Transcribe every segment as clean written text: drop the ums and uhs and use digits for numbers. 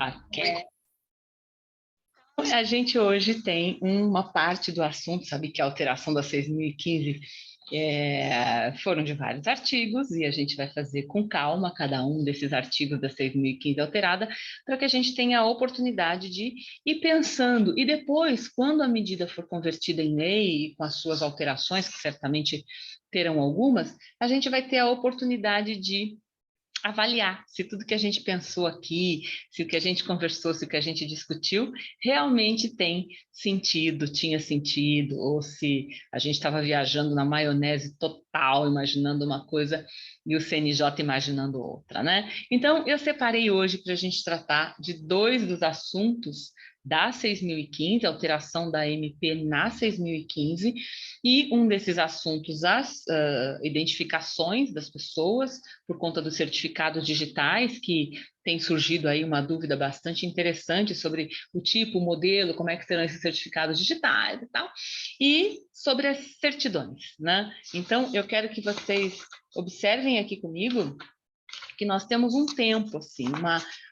Ok. A gente hoje tem uma parte do assunto, sabe, que a alteração da 6.015 foram de vários artigos, e a gente vai fazer com calma cada um desses artigos da 6.015 alterada, para que a gente tenha a oportunidade de ir pensando, e depois, quando a medida for convertida em lei, com as suas alterações, que certamente terão algumas, a gente vai ter a oportunidade de avaliar se tudo que a gente pensou aqui, se o que a gente conversou, se o que a gente discutiu, realmente tem sentido, tinha sentido, ou se a gente estava viajando na maionese total, imaginando uma coisa e o CNJ imaginando outra, né? Então, eu separei hoje para a gente tratar de dois dos assuntos da 6.015, alteração da MP na 6.015, e um desses assuntos, as identificações das pessoas, por conta dos certificados digitais, que tem surgido aí uma dúvida bastante interessante sobre o tipo, o modelo, como é que serão esses certificados digitais e tal, e sobre as certidões, né? Então, eu quero que vocês observem aqui comigo que nós temos um tempo, assim,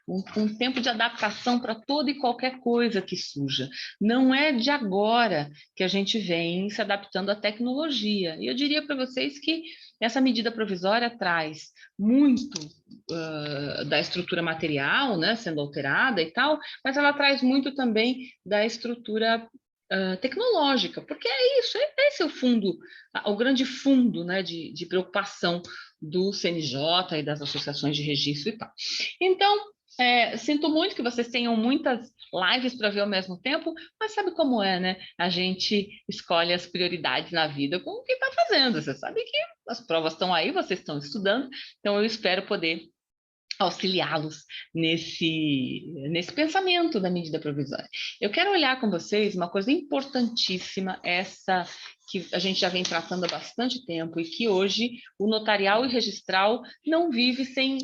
um tempo de adaptação para toda e qualquer coisa que surja. Não é de agora que a gente vem se adaptando à tecnologia. E eu diria para vocês que essa medida provisória traz muito da estrutura material, né, sendo alterada e tal, mas ela traz muito também da estrutura tecnológica, porque é isso, esse é o fundo, o grande fundo, né, de preocupação do CNJ e das associações de registro e tal. Então, sinto muito que vocês tenham muitas lives para ver ao mesmo tempo, mas sabe como é, né? A gente escolhe as prioridades na vida com o que está fazendo. Você sabe que as provas estão aí, vocês estão estudando, então eu espero poder auxiliá-los nesse pensamento da medida provisória. Eu quero olhar com vocês uma coisa importantíssima, essa que a gente já vem tratando há bastante tempo e que hoje o notarial e registral não vive sem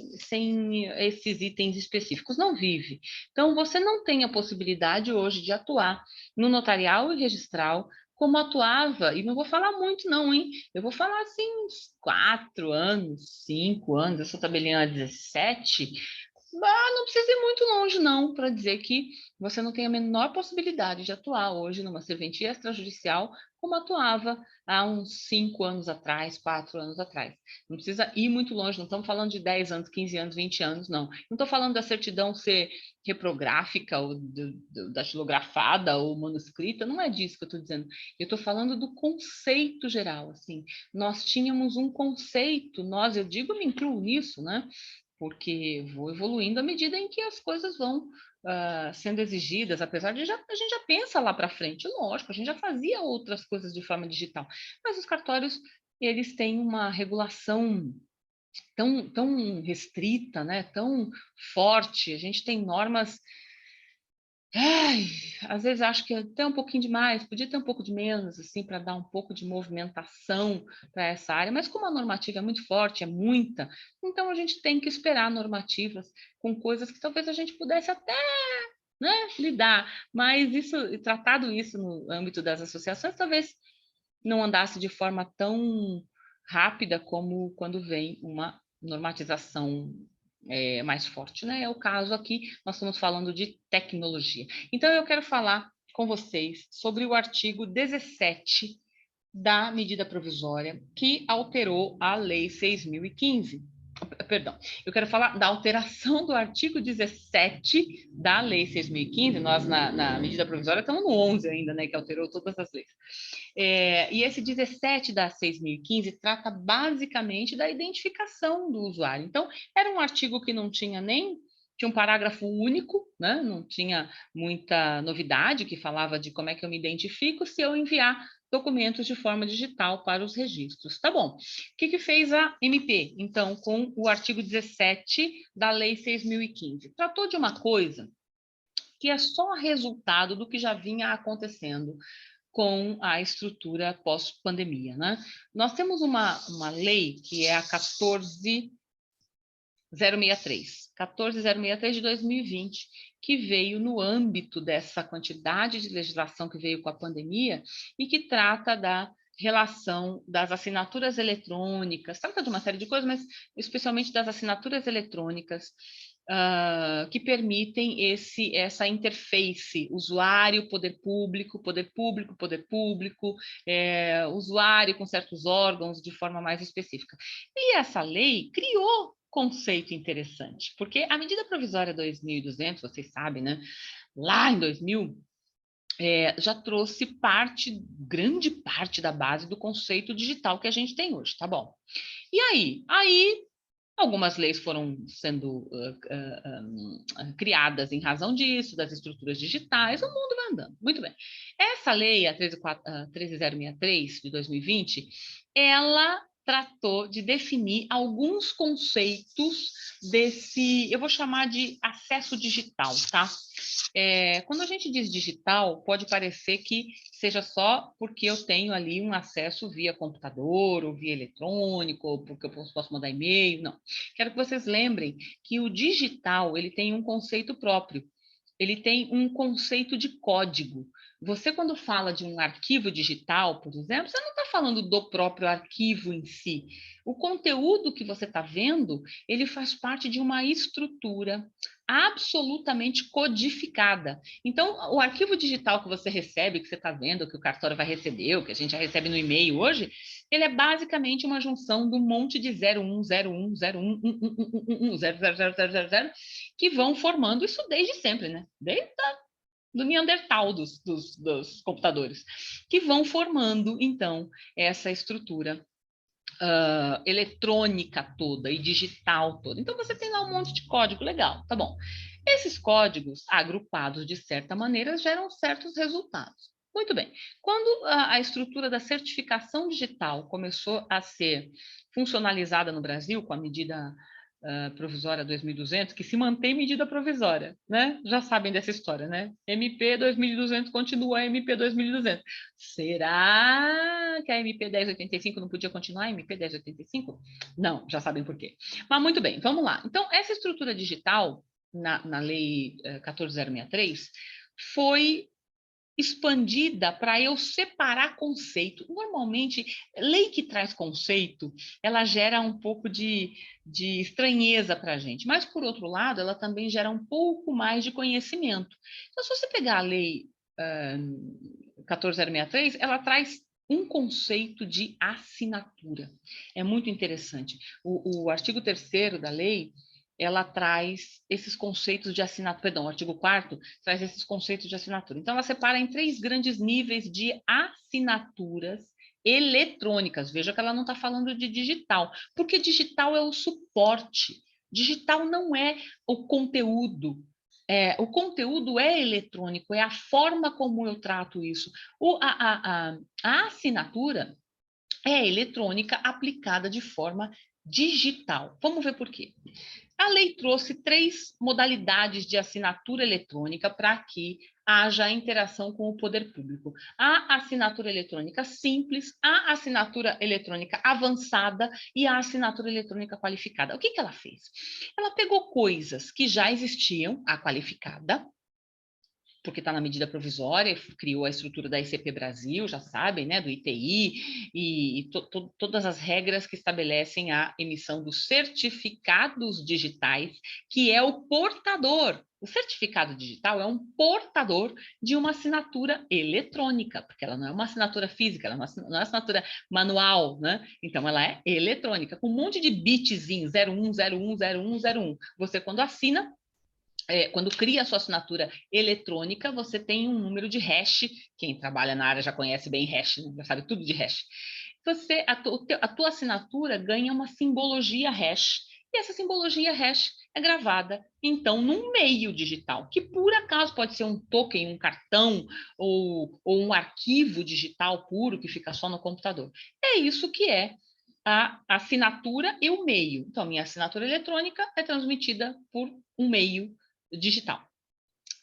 esses itens específicos, não vive. Então, você não tem a possibilidade hoje de atuar no notarial e registral como atuava, e não vou falar muito não, hein? Eu vou falar assim, uns 4 anos, 5 anos, eu sou tabeliã há 17, não precisa ir muito longe não, para dizer que você não tem a menor possibilidade de atuar hoje numa serventia extrajudicial como atuava há uns 5 anos atrás, 4 anos atrás. Não precisa ir muito longe, não estamos falando de 10 anos, 15 anos, 20 anos, não. Não estou falando da certidão ser reprográfica, ou datilografada, ou manuscrita, não é disso que eu estou dizendo. Eu estou falando do conceito geral, assim. Nós tínhamos um conceito, eu digo, me incluo nisso, né? Porque vou evoluindo à medida em que as coisas vão sendo exigidas, apesar de a gente já pensa lá para frente, lógico, a gente já fazia outras coisas de forma digital, mas os cartórios, eles têm uma regulação tão restrita, né, tão forte, a gente tem normas. Ai, às vezes acho que até um pouquinho demais, podia ter um pouco de menos, assim, para dar um pouco de movimentação para essa área, mas como a normativa é muito forte, é muita, então a gente tem que esperar normativas com coisas que talvez a gente pudesse até, né, lidar, mas isso, tratado isso no âmbito das associações, talvez não andasse de forma tão rápida como quando vem uma normatização mais forte, né? É o caso aqui, nós estamos falando de tecnologia. Então, eu quero falar com vocês sobre o artigo 17 da medida provisória que alterou a Lei 6.015. Perdão, eu quero falar da alteração do artigo 17 da Lei 6.015, nós na medida provisória estamos no 11 ainda, né, que alterou todas as leis. E esse 17 da 6.015 trata basicamente da identificação do usuário. Então, era um artigo que não tinha tinha um parágrafo único, né? Não tinha muita novidade, que falava de como é que eu me identifico se eu enviar documentos de forma digital para os registros. Tá bom. O que fez a MP, então, com o artigo 17 da Lei 6.015? Tratou de uma coisa que é só resultado do que já vinha acontecendo com a estrutura pós-pandemia, né? Nós temos uma lei que é a 14.063 de 2020, que veio no âmbito dessa quantidade de legislação que veio com a pandemia e que trata da relação das assinaturas eletrônicas, trata de uma série de coisas, mas especialmente das assinaturas eletrônicas que permitem essa interface, usuário, poder público, poder público, poder público, usuário com certos órgãos de forma mais específica. E essa lei criou conceito interessante, porque a medida provisória 2200, vocês sabem, né? Lá em 2000, já trouxe grande parte da base do conceito digital que a gente tem hoje, tá bom? E aí algumas leis foram sendo criadas em razão disso, das estruturas digitais, o mundo vai andando. Muito bem. Essa lei, a 13063 de 2020, ela tratou de definir alguns conceitos eu vou chamar de acesso digital, tá? Quando a gente diz digital, pode parecer que seja só porque eu tenho ali um acesso via computador, ou via eletrônico, ou porque eu posso mandar e-mail, não. Quero que vocês lembrem que o digital, ele tem um conceito próprio, ele tem um conceito de código. Você, quando fala de um arquivo digital, por exemplo, você não está falando do próprio arquivo em si. O conteúdo que você está vendo, ele faz parte de uma estrutura absolutamente codificada. Então, o arquivo digital que você recebe, que você está vendo, que o cartório vai receber, o que a gente já recebe no e-mail hoje, ele é basicamente uma junção de um monte de 01, 01, 01, 00, que vão formando isso desde sempre, né? Desde do Neandertal dos computadores, que vão formando, então, essa estrutura eletrônica toda e digital toda. Então, você tem lá um monte de código legal, tá bom. Esses códigos, agrupados de certa maneira, geram certos resultados. Muito bem. Quando a estrutura da certificação digital começou a ser funcionalizada no Brasil, com a medida provisória 2200, que se mantém medida provisória, né? Já sabem dessa história, né? MP 2200 continua MP 2200. Será que a MP 1085 não podia continuar a MP 1085? Não, já sabem por quê. Mas muito bem, vamos lá. Então, essa estrutura digital na lei 14063 foi expandida para eu separar conceito. Normalmente, lei que traz conceito, ela gera um pouco de estranheza para a gente, mas, por outro lado, ela também gera um pouco mais de conhecimento. Então, se você pegar a lei 14063, ela traz um conceito de assinatura. É muito interessante. O artigo 3º da lei, ela traz esses conceitos de assinatura, perdão, o artigo 4º traz esses conceitos de assinatura. Então, ela separa em 3 grandes níveis de assinaturas eletrônicas. Veja que ela não está falando de digital, porque digital é o suporte. Digital não é o conteúdo. O conteúdo é eletrônico, é a forma como eu trato isso. A assinatura é eletrônica aplicada de forma digital. Vamos ver por quê. A lei trouxe 3 modalidades de assinatura eletrônica para que haja interação com o poder público. A assinatura eletrônica simples, a assinatura eletrônica avançada e a assinatura eletrônica qualificada. O que ela fez? Ela pegou coisas que já existiam, a qualificada, porque está na medida provisória, criou a estrutura da ICP Brasil, já sabem, né, do ITI, e todas as regras que estabelecem a emissão dos certificados digitais, que é o portador. O certificado digital é um portador de uma assinatura eletrônica, porque ela não é uma assinatura física, ela não é uma assinatura manual, né? Então, ela é eletrônica, com um monte de bitzinhos, 01, 01, 01, 01. Você, quando assina, quando cria a sua assinatura eletrônica, você tem um número de hash. Quem trabalha na área já conhece bem hash, né? Já sabe tudo de hash. A tua assinatura ganha uma simbologia hash. E essa simbologia hash é gravada, então, num meio digital, que por acaso pode ser um token, um cartão ou um arquivo digital puro que fica só no computador. É isso que é a assinatura e o meio. Então, minha assinatura eletrônica é transmitida por um meio digital.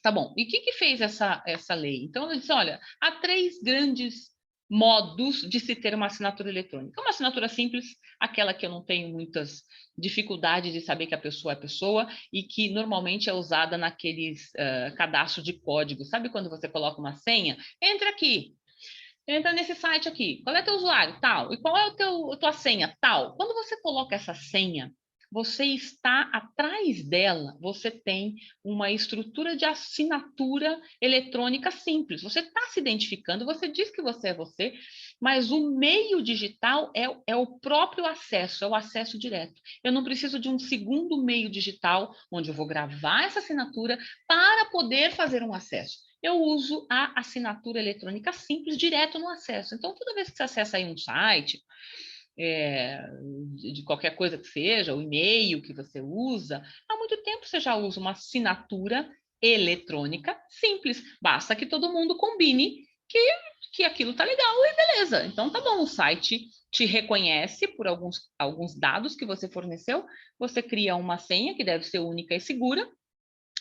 Tá bom. E o que fez essa lei? Então, ela disse, olha, há 3 grandes modos de se ter uma assinatura eletrônica. Uma assinatura simples, aquela que eu não tenho muitas dificuldades de saber que a pessoa e que normalmente é usada naqueles cadastros de código. Sabe quando você coloca uma senha? Entra aqui. Entra nesse site aqui. Qual é teu usuário? Tal. E qual é a tua senha? Tal. Quando você coloca essa senha, você está atrás dela, você tem uma estrutura de assinatura eletrônica simples. Você está se identificando, você diz que você é você, mas o meio digital é o próprio acesso, é o acesso direto. Eu não preciso de um segundo meio digital, onde eu vou gravar essa assinatura para poder fazer um acesso. Eu uso a assinatura eletrônica simples direto no acesso. Então, toda vez que você acessa aí um site, de qualquer coisa que seja, o e-mail que você usa, há muito tempo você já usa uma assinatura eletrônica simples. Basta que todo mundo combine que aquilo tá legal e beleza. Então tá bom, o site te reconhece por alguns dados que você forneceu, você cria uma senha que deve ser única e segura,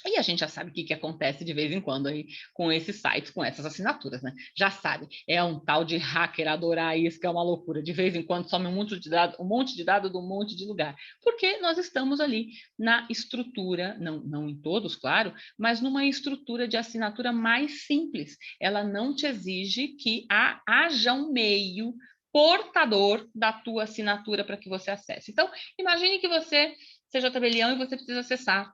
e a gente já sabe o que acontece de vez em quando aí com esses sites, com essas assinaturas, né? Já sabe, é um tal de hacker adorar isso, que é uma loucura. De vez em quando some um monte de dado de um monte de lugar. Porque nós estamos ali na estrutura, não em todos, claro, mas numa estrutura de assinatura mais simples. Ela não te exige que haja um meio portador da tua assinatura para que você acesse. Então, imagine que você seja tabelião e você precisa acessar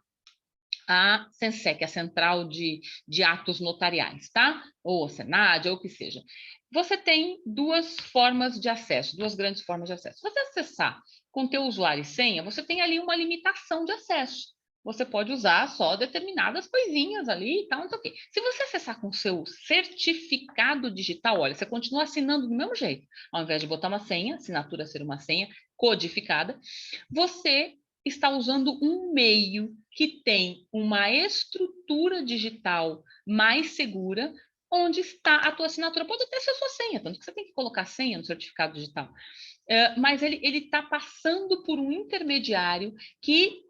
a Sensec, a Central de Atos Notariais, tá? Ou a Senad, ou o que seja. Você tem duas formas de acesso, duas grandes formas de acesso. Se você acessar com teu usuário e senha, você tem ali uma limitação de acesso. Você pode usar só determinadas coisinhas ali e tal, não sei o quê. Se você acessar com o seu certificado digital, olha, você continua assinando do mesmo jeito. Ao invés de botar uma senha, assinatura ser uma senha codificada, você está usando um meio que tem uma estrutura digital mais segura, onde está a tua assinatura. Pode até ser a sua senha, tanto que você tem que colocar senha no certificado digital. Mas ele está passando por um intermediário que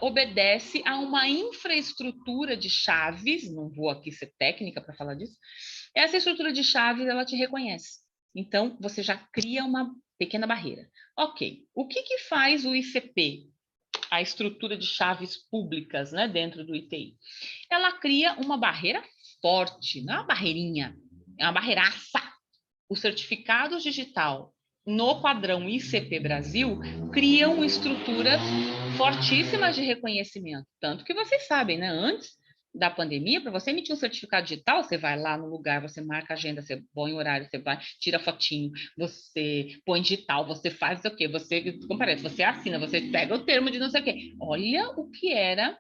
obedece a uma infraestrutura de chaves, não vou aqui ser técnica para falar disso, essa estrutura de chaves, ela te reconhece. Então, você já cria uma pequena barreira. Ok, o que faz o ICP, a estrutura de chaves públicas, né, dentro do ITI? Ela cria uma barreira forte, não é uma barreirinha, é uma barreiraça. O certificado digital no padrão ICP Brasil criam estruturas fortíssimas de reconhecimento. Tanto que vocês sabem, né? Antes da pandemia, para você emitir um certificado digital, você vai lá no lugar, você marca a agenda, você põe o horário, você vai, tira fotinho, você põe digital, você faz o quê? Você, como parece, você assina, você pega o termo de não sei o quê. Olha o que era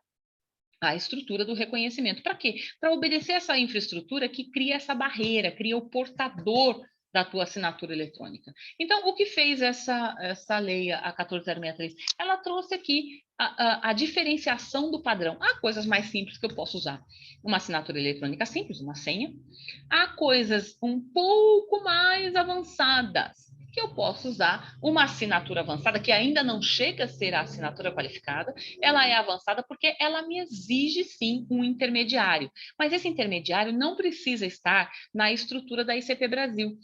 a estrutura do reconhecimento. Para quê? Para obedecer essa infraestrutura que cria essa barreira, cria o portador da tua assinatura eletrônica. Então, o que fez essa lei, a 14063? Ela trouxe aqui a diferenciação do padrão. Há coisas mais simples que eu posso usar. Uma assinatura eletrônica simples, uma senha. Há coisas um pouco mais avançadas, que eu posso usar uma assinatura avançada, que ainda não chega a ser a assinatura qualificada, ela é avançada porque ela me exige, sim, um intermediário. Mas esse intermediário não precisa estar na estrutura da ICP Brasil,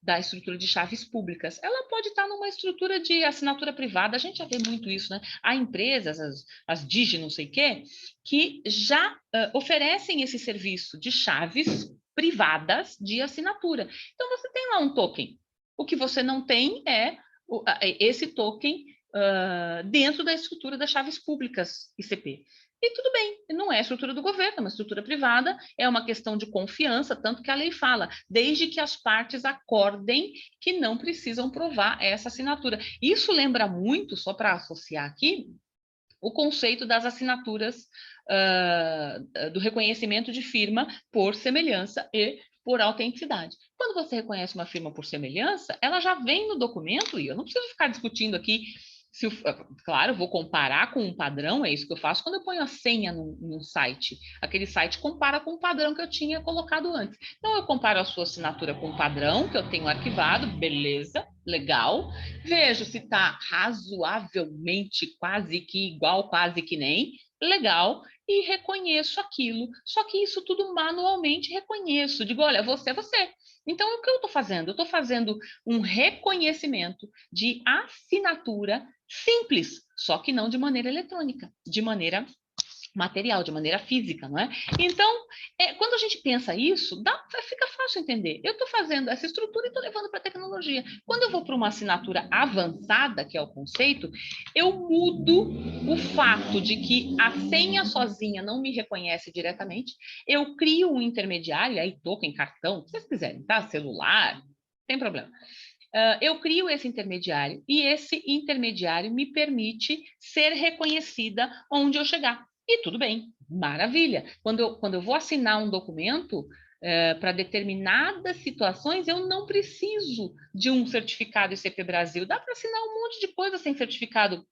da estrutura de chaves públicas. Ela pode estar numa estrutura de assinatura privada, a gente já vê muito isso, né? Há empresas, as Digi não sei o quê, que já oferecem esse serviço de chaves privadas de assinatura. Então, você tem lá um token. O que você não tem é esse token dentro da estrutura das chaves públicas ICP. E tudo bem, não é a estrutura do governo, é uma estrutura privada, é uma questão de confiança, tanto que a lei fala, desde que as partes acordem que não precisam provar essa assinatura. Isso lembra muito, só para associar aqui, o conceito das assinaturas do reconhecimento de firma por semelhança e por autenticidade. Quando você reconhece uma firma por semelhança, ela já vem no documento, e eu não preciso ficar discutindo aqui se, claro, vou comparar com um padrão, é isso que eu faço quando eu ponho a senha num site. Aquele site compara com o padrão que eu tinha colocado antes. Então, eu comparo a sua assinatura com o padrão que eu tenho arquivado, beleza, legal. Vejo se está razoavelmente quase que igual, quase que nem, legal, e reconheço aquilo. Só que isso tudo manualmente reconheço. Digo, olha, você é você. Então, o que eu estou fazendo? Eu estou fazendo um reconhecimento de assinatura simples, só que não de maneira eletrônica, de maneira material, de maneira física, não é? Então, quando a gente pensa isso, fica fácil entender. Eu estou fazendo essa estrutura e estou levando para a tecnologia. Quando eu vou para uma assinatura avançada, que é o conceito, eu mudo o fato de que a senha sozinha não me reconhece diretamente, eu crio um intermediário, aí token, cartão, se vocês quiserem, tá? Celular, não tem problema. Eu crio esse intermediário e esse intermediário me permite ser reconhecida onde eu chegar. E tudo bem, maravilha. Quando eu vou assinar um documento para determinadas situações, eu não preciso de um certificado ICP Brasil. Dá para assinar um monte de coisa sem certificado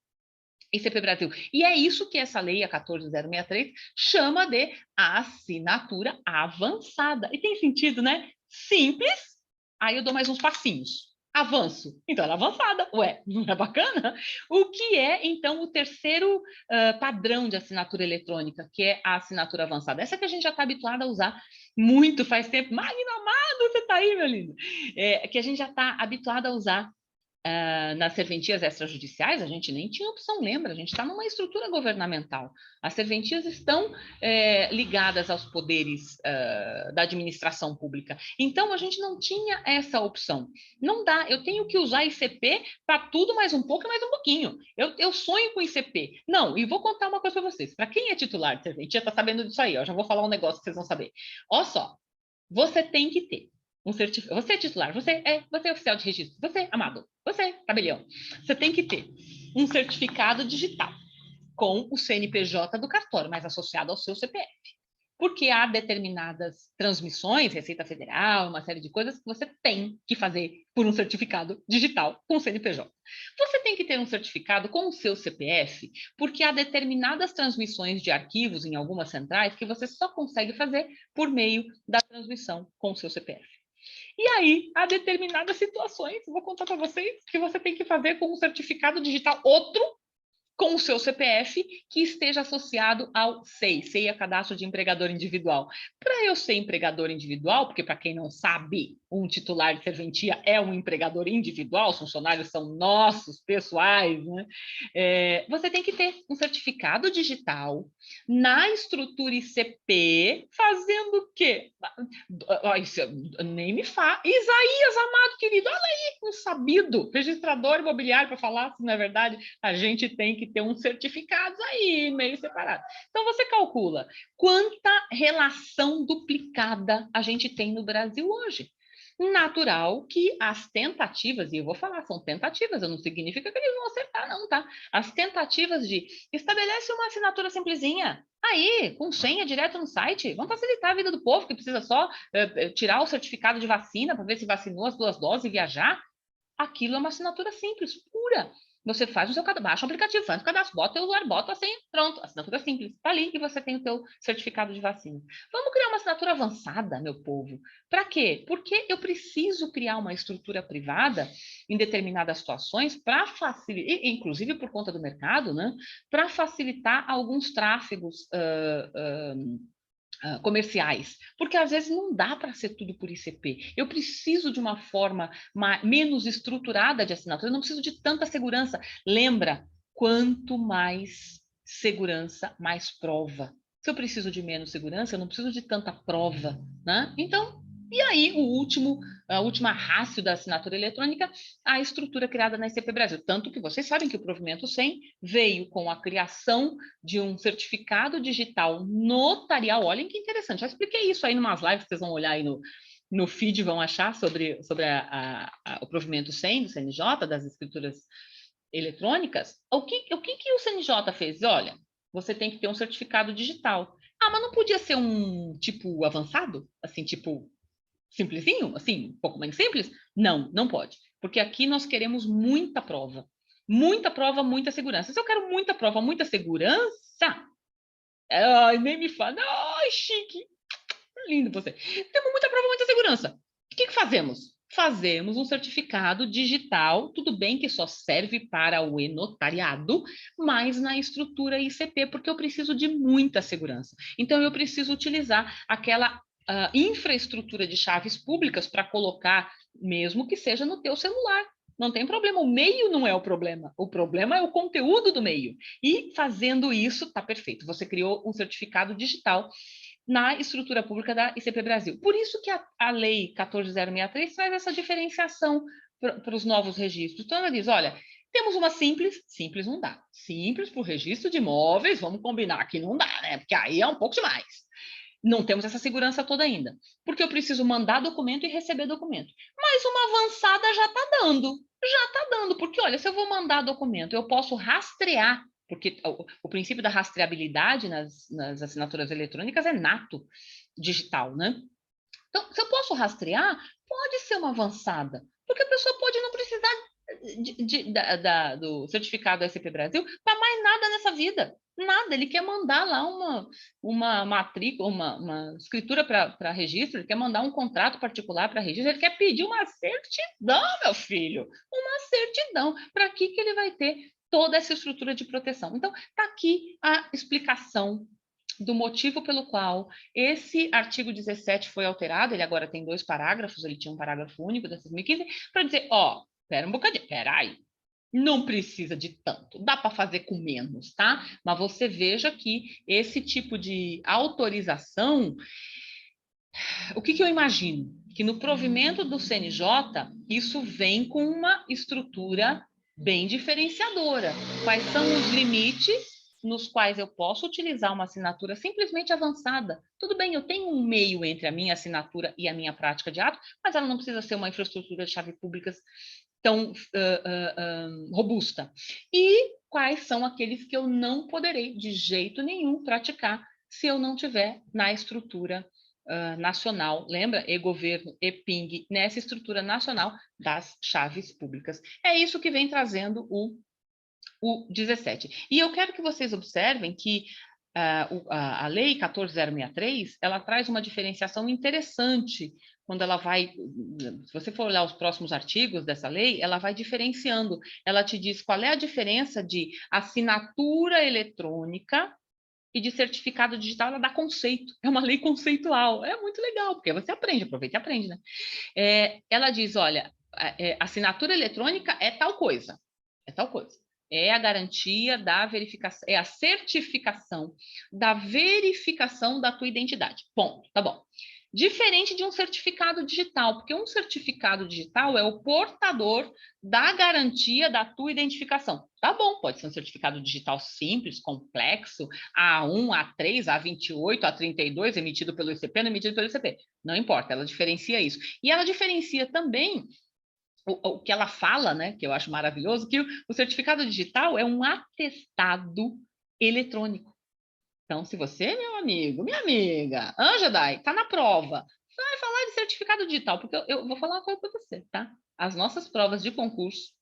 ICP Brasil. E é isso que essa lei, a 14.063, chama de assinatura avançada. E tem sentido, né? Simples, aí eu dou mais uns passinhos. Avanço. Então, ela é avançada. Ué, não é bacana? O que é, então, o terceiro padrão de assinatura eletrônica, que é a assinatura avançada? Essa que a gente já está habituado a usar muito, faz tempo. Magno amado, você está aí, meu lindo. Que a gente já está habituado a usar nas serventias extrajudiciais, a gente nem tinha opção, lembra? A gente está numa estrutura governamental. As serventias estão ligadas aos poderes da administração pública. Então, a gente não tinha essa opção. Não dá, eu tenho que usar ICP para tudo mais um pouco e mais um pouquinho. Eu sonho com ICP. Não, e vou contar uma coisa para vocês. Para quem é titular de serventia, está sabendo disso aí. Eu já vou falar um negócio que vocês vão saber. Olha só, você tem que ter um certificado. Você é titular, você é oficial de registro, você, amado, você, tabelião. Você tem que ter um certificado digital com o CNPJ do cartório, mas associado ao seu CPF. Porque há determinadas transmissões, Receita Federal, uma série de coisas que você tem que fazer por um certificado digital com o CNPJ. Você tem que ter um certificado com o seu CPF, porque há determinadas transmissões de arquivos em algumas centrais que você só consegue fazer por meio da transmissão com o seu CPF. E aí, há determinadas situações, vou contar para vocês, que você tem que fazer com um certificado digital outro, com o seu CPF, que esteja associado ao SEI. SEI é Cadastro de Empregador Individual. Para eu ser empregador individual, porque para quem não sabe, um titular de serventia é um empregador individual, os funcionários são nossos, pessoais, né? Você tem que ter um certificado digital na estrutura ICP, fazendo o quê? Nem me fala. Isaías, amado querido, olha aí, um sabido registrador imobiliário para falar se não é verdade. A gente tem que ter uns certificados aí, meio separado. Então, você calcula quanta relação duplicada a gente tem no Brasil hoje. Natural que as tentativas, e eu vou falar, são tentativas, não significa que eles vão acertar, não, tá? As tentativas de estabelece uma assinatura simplesinha, aí, com senha direto no site, vamos facilitar a vida do povo, que precisa só tirar o certificado de vacina para ver se vacinou as 2 doses e viajar. Aquilo é uma assinatura simples, pura. Você faz o seu cadastro, baixa o aplicativo, faz o cadastro, bota o teu usuário, bota a senha, pronto, assinatura simples, tá ali e você tem o teu certificado de vacina. Vamos criar uma assinatura avançada, meu povo. Para quê? Porque eu preciso criar uma estrutura privada em determinadas situações para facilitar, inclusive por conta do mercado, né? Para facilitar alguns tráfegos comerciais, porque às vezes não dá para ser tudo por ICP. Eu preciso de uma forma menos estruturada de assinatura, eu não preciso de tanta segurança. Lembra, quanto mais segurança, mais prova. Se eu preciso de menos segurança, eu não preciso de tanta prova, né? Então, e aí a última rácio da assinatura eletrônica, a estrutura criada na ICP Brasil. Tanto que vocês sabem que o provimento 100 veio com a criação de um certificado digital notarial. Olhem que interessante, já expliquei isso aí em umas lives que vocês vão olhar aí no feed, vão achar sobre o provimento 100 do CNJ, das escrituras eletrônicas. O que o CNJ fez? Olha, você tem que ter um certificado digital. Ah, mas não podia ser um tipo avançado? Assim, tipo simplesinho? Assim, um pouco mais simples? Não, não pode. Porque aqui nós queremos muita prova. Muita prova, muita segurança. Se eu quero muita prova, muita segurança, ai, nem me fala. Ai, chique. Lindo você. Temos muita prova, muita segurança. O que fazemos? Fazemos um certificado digital, tudo bem que só serve para o e-notariado, mas na estrutura ICP, porque eu preciso de muita segurança. Então, eu preciso utilizar aquela infraestrutura de chaves públicas para colocar, mesmo que seja no teu celular. Não tem problema, o meio não é o problema é o conteúdo do meio. E fazendo isso, está perfeito. Você criou um certificado digital na estrutura pública da ICP Brasil. Por isso que a Lei 14.063 traz essa diferenciação para os novos registros. Então, ela diz, olha, temos uma simples não dá. Simples para o registro de imóveis, vamos combinar que não dá, né? Porque aí é um pouco demais. Não temos essa segurança toda ainda, porque eu preciso mandar documento e receber documento. Mas uma avançada já está dando, porque olha, se eu vou mandar documento, eu posso rastrear, porque o princípio da rastreabilidade nas assinaturas eletrônicas é nato digital, né? Então, se eu posso rastrear, pode ser uma avançada, porque a pessoa pode não precisar do certificado da SCP Brasil para mais nada nessa vida. Nada, ele quer mandar lá uma matrícula, uma escritura para registro, ele quer mandar um contrato particular para registro, ele quer pedir uma certidão, meu filho, uma certidão. Para que ele vai ter toda essa estrutura de proteção? Então, está aqui a explicação do motivo pelo qual esse artigo 17 foi alterado, ele agora tem 2 parágrafos, ele tinha um parágrafo único da 2015, para dizer, ó, espera um bocadinho, espera aí, não precisa de tanto, dá para fazer com menos, tá? Mas você veja que esse tipo de autorização, o que eu imagino? Que no provimento do CNJ, isso vem com uma estrutura bem diferenciadora. Quais são os limites nos quais eu posso utilizar uma assinatura simplesmente avançada? Tudo bem, eu tenho um meio entre a minha assinatura e a minha prática de ato, mas ela não precisa ser uma infraestrutura de chave públicas tão robusta. E quais são aqueles que eu não poderei, de jeito nenhum, praticar se eu não tiver na estrutura nacional, lembra? E-governo, e-ping, nessa estrutura nacional das chaves públicas. É isso que vem trazendo o 17. E eu quero que vocês observem que a Lei 14.063, ela traz uma diferenciação interessante quando ela vai, se você for olhar os próximos artigos dessa lei, ela vai diferenciando, ela te diz qual é a diferença de assinatura eletrônica e de certificado digital, ela dá conceito, é uma lei conceitual, é muito legal, porque você aprende, aproveita e aprende, né? Ela diz, olha, assinatura eletrônica é tal coisa, é a garantia da verificação, é a certificação da verificação da tua identidade. Ponto, tá bom. Diferente de um certificado digital, porque um certificado digital é o portador da garantia da tua identificação. Tá bom, pode ser um certificado digital simples, complexo, A1, A3, A28, A32, emitido pelo ICP, não emitido pelo ICP. Não importa, ela diferencia isso. E ela diferencia também o que ela fala, né, que eu acho maravilhoso, que o certificado digital é um atestado eletrônico. Então, se você, meu amigo, minha amiga, Anjadai, está na prova, você vai falar de certificado digital, porque eu vou falar uma coisa para você, tá? As nossas provas de concurso,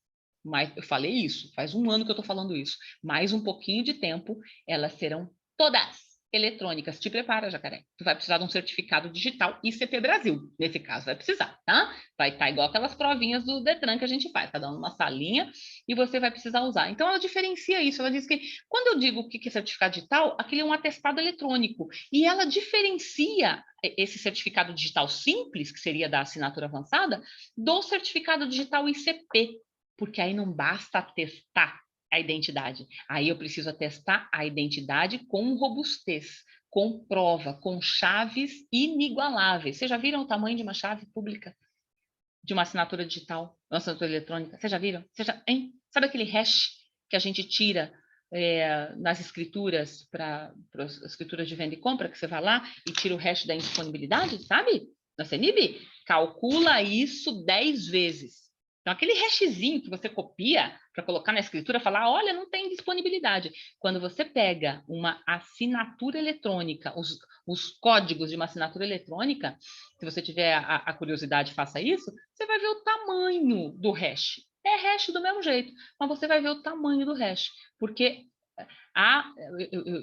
mas eu falei isso, faz um ano que eu estou falando isso, mais um pouquinho de tempo, elas serão todas eletrônicas. Te prepara, Jacaré. Tu vai precisar de um certificado digital ICP Brasil. Nesse caso, vai precisar, tá? Vai estar igual aquelas provinhas do Detran que a gente faz, cada uma salinha, e você vai precisar usar. Então, ela diferencia isso. Ela diz que, quando eu digo o que é certificado digital, aquele é um atestado eletrônico. E ela diferencia esse certificado digital simples, que seria da assinatura avançada, do certificado digital ICP, porque aí não basta atestar a identidade. Aí eu preciso atestar a identidade com robustez, com prova, com chaves inigualáveis. Vocês já viram o tamanho de uma chave pública? De uma assinatura digital, uma assinatura eletrônica? Vocês já viram? Hein? Sabe aquele hash que a gente tira nas escrituras, para as escrituras de venda e compra, que você vai lá e tira o hash da indisponibilidade, sabe? Na CENIB? Calcula isso 10 vezes. Então, aquele hashzinho que você copia para colocar na escritura, falar, olha, não tem disponibilidade. Quando você pega uma assinatura eletrônica, os códigos de uma assinatura eletrônica, se você tiver a curiosidade, faça isso, você vai ver o tamanho do hash. É hash do mesmo jeito, mas você vai ver o tamanho do hash, porque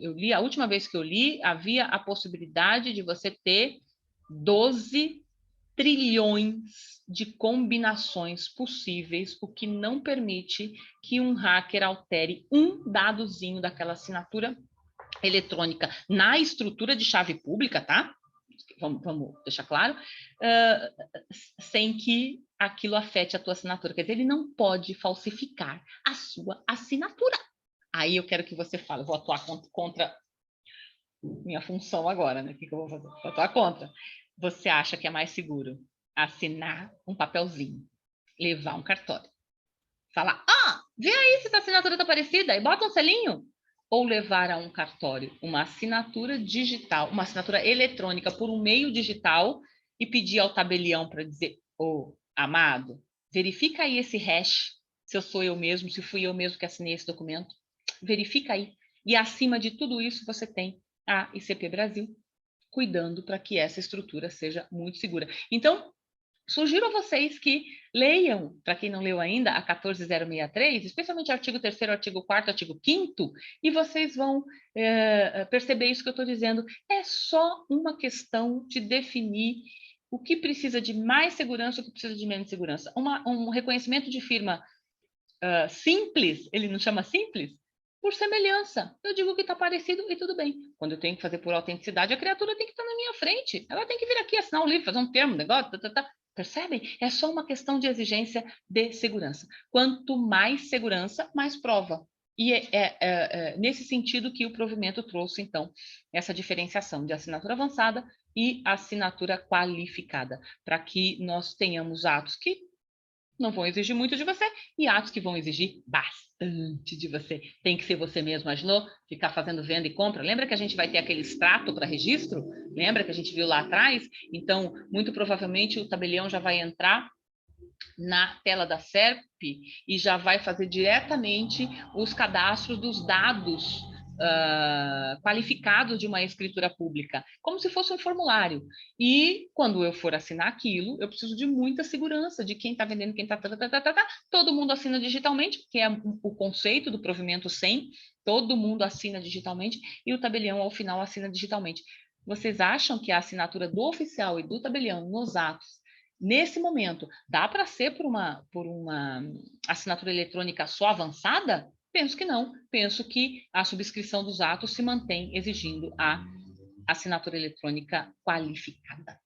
eu li, a última vez que eu li, havia a possibilidade de você ter 12 trilhões de combinações possíveis, o que não permite que um hacker altere um dadozinho daquela assinatura eletrônica na estrutura de chave pública, tá? vamos deixar claro, sem que aquilo afete a tua assinatura. Quer dizer, ele não pode falsificar a sua assinatura. Aí eu quero que você fale, vou atuar contra minha função agora, né? O que eu vou fazer? Vou atuar contra. Você acha que é mais seguro assinar um papelzinho, levar um cartório, falar, vê aí se essa assinatura está parecida e bota um selinho? Ou levar a um cartório uma assinatura digital, uma assinatura eletrônica por um meio digital e pedir ao tabelião para dizer, amado, verifica aí esse hash, se eu sou eu mesmo, se fui eu mesmo que assinei esse documento, verifica aí. E acima de tudo isso você tem a ICP Brasil cuidando para que essa estrutura seja muito segura. Então, sugiro a vocês que leiam, para quem não leu ainda, a 14063, especialmente o artigo 3º, artigo 4º, artigo 5º, e vocês vão perceber isso que eu estou dizendo. É só uma questão de definir o que precisa de mais segurança, o que precisa de menos segurança. Um reconhecimento de firma simples, ele não chama simples? Por semelhança. Eu digo que está parecido e tudo bem. Quando eu tenho que fazer por autenticidade, a criatura tem que estar na minha frente. Ela tem que vir aqui assinar um livro, fazer um termo, um negócio, Percebem? É só uma questão de exigência de segurança. Quanto mais segurança, mais prova. E nesse sentido que o provimento trouxe, então, essa diferenciação de assinatura avançada e assinatura qualificada, para que nós tenhamos atos que não vão exigir muito de você e atos que vão exigir bastante de você. Tem que ser você mesmo, imaginou? Ficar fazendo venda e compra. Lembra que a gente vai ter aquele extrato para registro? Lembra que a gente viu lá atrás? Então, muito provavelmente o tabelião já vai entrar na tela da SERP e já vai fazer diretamente os cadastros dos dados qualificados de uma escritura pública, como se fosse um formulário. E quando eu for assinar aquilo, eu preciso de muita segurança de quem está vendendo, quem está... Todo mundo assina digitalmente, que é o conceito do provimento 100, todo mundo assina digitalmente e o tabelião, ao final, assina digitalmente. Vocês acham que a assinatura do oficial e do tabelião nos atos, nesse momento, dá para ser por uma assinatura eletrônica só avançada? Penso que não. Penso que a subscrição dos atos se mantém exigindo a assinatura eletrônica qualificada.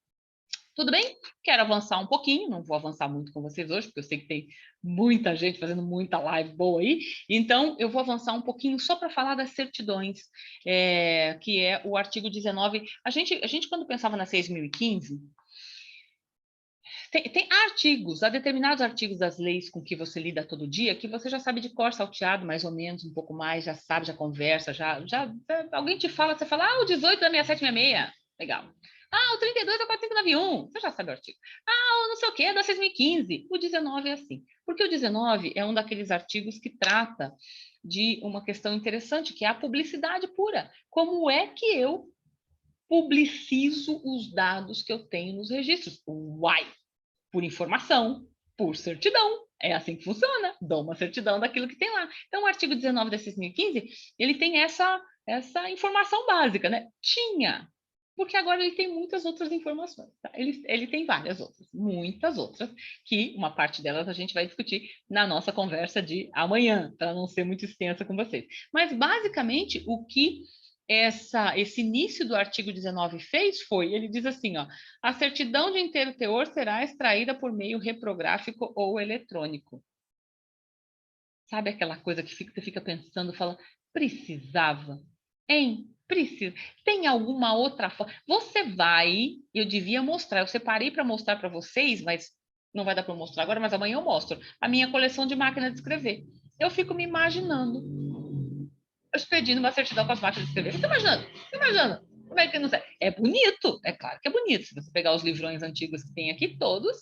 Tudo bem? Quero avançar um pouquinho, não vou avançar muito com vocês hoje, porque eu sei que tem muita gente fazendo muita live boa aí, então eu vou avançar um pouquinho só para falar das certidões, que é o artigo 19. A gente quando pensava na 6.015, tem artigos, há determinados artigos das leis com que você lida todo dia, que você já sabe de cor salteado, mais ou menos, um pouco mais, já sabe, já conversa, já alguém te fala, você fala, o 18 da 6766, legal. O 32 é o 4591, você já sabe o artigo. O não sei o que, é da 6.015. O 19 é assim. Porque o 19 é um daqueles artigos que trata de uma questão interessante, que é a publicidade pura. Como é que eu publicizo os dados que eu tenho nos registros? Uai! Por informação, por certidão. É assim que funciona. Dou uma certidão daquilo que tem lá. Então, o artigo 19 da 6.015, ele tem essa informação básica, né? Tinha, porque agora ele tem muitas outras informações. Tá? Ele tem várias outras, muitas outras, que uma parte delas a gente vai discutir na nossa conversa de amanhã, para não ser muito extensa com vocês. Mas, basicamente, o que esse início do artigo 19 fez foi, ele diz assim, a certidão de inteiro teor será extraída por meio reprográfico ou eletrônico. Sabe aquela coisa que você fica pensando, fala, precisava, hein? Precisa. Tem alguma outra forma? Você vai, eu devia mostrar, eu separei para mostrar para vocês, mas não vai dar para mostrar agora, mas amanhã eu mostro, a minha coleção de máquinas de escrever. Eu fico me imaginando expedindo uma certidão com as máquinas de escrever. Você está imaginando? Como é que não sei? É bonito, é claro que é bonito. Se você pegar os livrões antigos que tem aqui, todos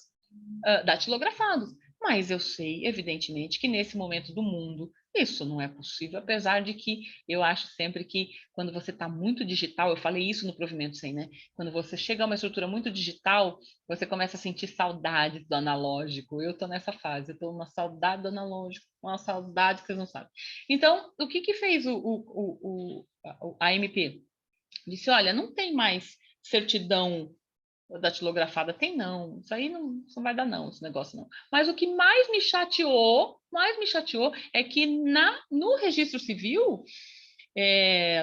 datilografados. Mas eu sei, evidentemente, que nesse momento do mundo isso não é possível, apesar de que eu acho sempre que quando você está muito digital, eu falei isso no Provimento 100, né? Quando você chega a uma estrutura muito digital, você começa a sentir saudade do analógico. Eu estou nessa fase, eu estou uma saudade do analógico, uma saudade que vocês não sabem. Então, o que fez a MP? Disse, olha, não tem mais certidão datilografada, tem não, isso aí não vai dar não, esse negócio não. Mas o que mais me chateou é que no registro civil,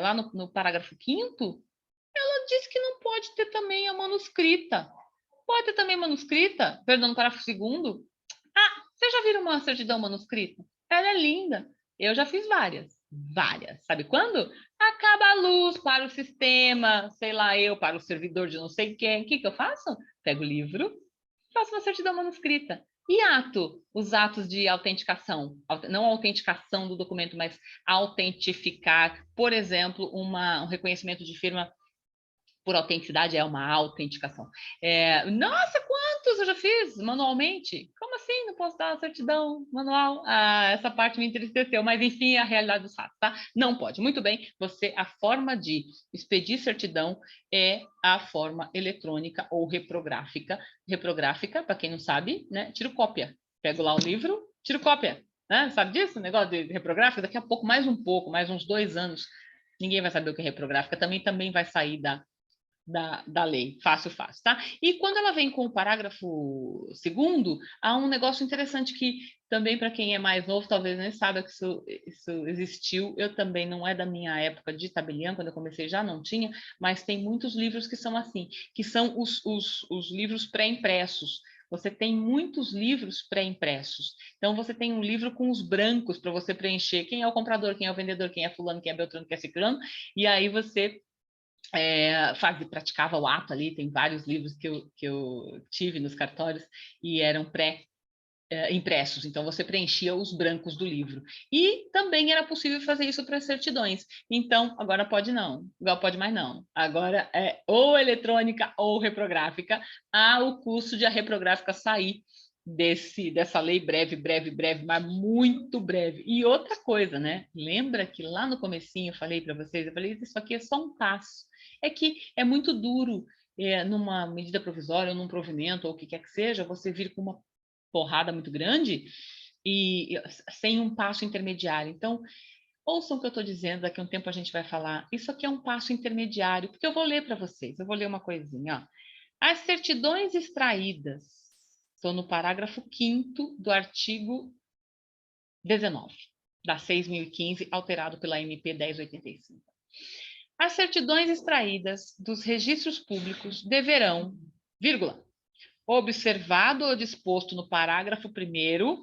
lá no parágrafo 5º, ela disse que não pode ter também a manuscrita. Pode ter também manuscrita? Perdão, no parágrafo 2º. Ah, vocês já viram uma certidão manuscrita? Ela é linda. Eu já fiz várias. Várias. Sabe quando? Acaba a luz para o sistema, sei lá, eu para o servidor de não sei quem. O que eu faço? Pego o livro, faço uma certidão manuscrita. E os atos de autenticação, não a autenticação do documento, mas autentificar, por exemplo, um reconhecimento de firma por autenticidade, é uma autenticação. Nossa, quantos eu já fiz manualmente? Como assim não posso dar a certidão manual? Essa parte me entristeceu, mas enfim, é a realidade dos fatos, tá? Não pode. Muito bem, a forma de expedir certidão é a forma eletrônica ou reprográfica. Reprográfica, para quem não sabe, né? Tiro cópia. Pego lá o livro, tiro cópia. Né? Sabe disso? O negócio de reprográfica? Daqui a pouco, mais uns 2 anos, ninguém vai saber o que é reprográfica. Também vai sair da lei, fácil, tá? E quando ela vem com o parágrafo 2º, há um negócio interessante que também para quem é mais novo, talvez nem saiba que isso existiu. Eu também, não é da minha época de tabelião, quando eu comecei já não tinha, mas tem muitos livros que são assim, que são os livros pré-impressos. Você tem muitos livros pré-impressos. Então, você tem um livro com os brancos para você preencher quem é o comprador, quem é o vendedor, quem é fulano, quem é beltrano, quem é ciclano, e aí você praticava o ato ali. Tem vários livros que eu tive nos cartórios e eram impressos, então você preenchia os brancos do livro. E também era possível fazer isso para certidões. Então, agora pode não, agora pode mais não. Agora é ou eletrônica ou reprográfica. Há o custo de a reprográfica sair dessa lei breve, mas muito breve. E outra coisa, né? Lembra que lá no comecinho eu falei para vocês, eu falei, isso aqui é só um passo. É que é muito duro, numa medida provisória, ou num provimento, ou o que quer que seja, você vir com uma porrada muito grande e sem um passo intermediário. Então, ouçam o que eu estou dizendo, daqui a um tempo a gente vai falar. Isso aqui é um passo intermediário, porque eu vou ler para vocês, eu vou ler uma coisinha. Ó. As certidões extraídas, estou no parágrafo 5º do artigo 19, da 6.015, alterado pela MP 1085. As certidões extraídas dos registros públicos deverão, vírgula, observado ou disposto no parágrafo 1º,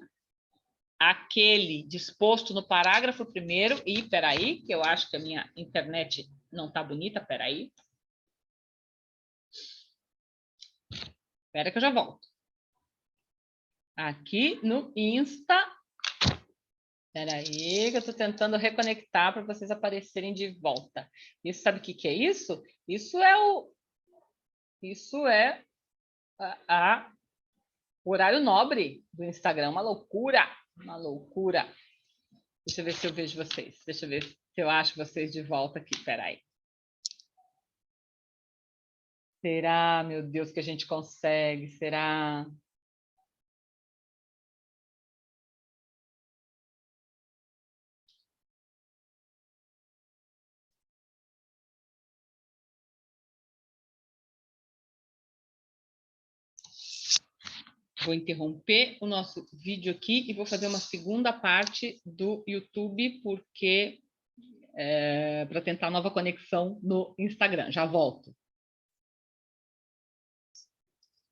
aquele disposto no parágrafo 1º, e peraí, que eu acho que a minha internet não tá bonita, peraí. Espera que eu já volto. Aqui no Insta. Peraí, que eu estou tentando reconectar para vocês aparecerem de volta. Isso, sabe o que é isso? Isso é o horário nobre do Instagram, uma loucura, uma loucura. Deixa eu ver se eu vejo vocês. Deixa eu ver se eu acho vocês de volta aqui. Peraí. Será, meu Deus, que a gente consegue? Será? Vou interromper o nosso vídeo aqui e vou fazer uma segunda parte do YouTube, porque para tentar nova conexão no Instagram. Já volto.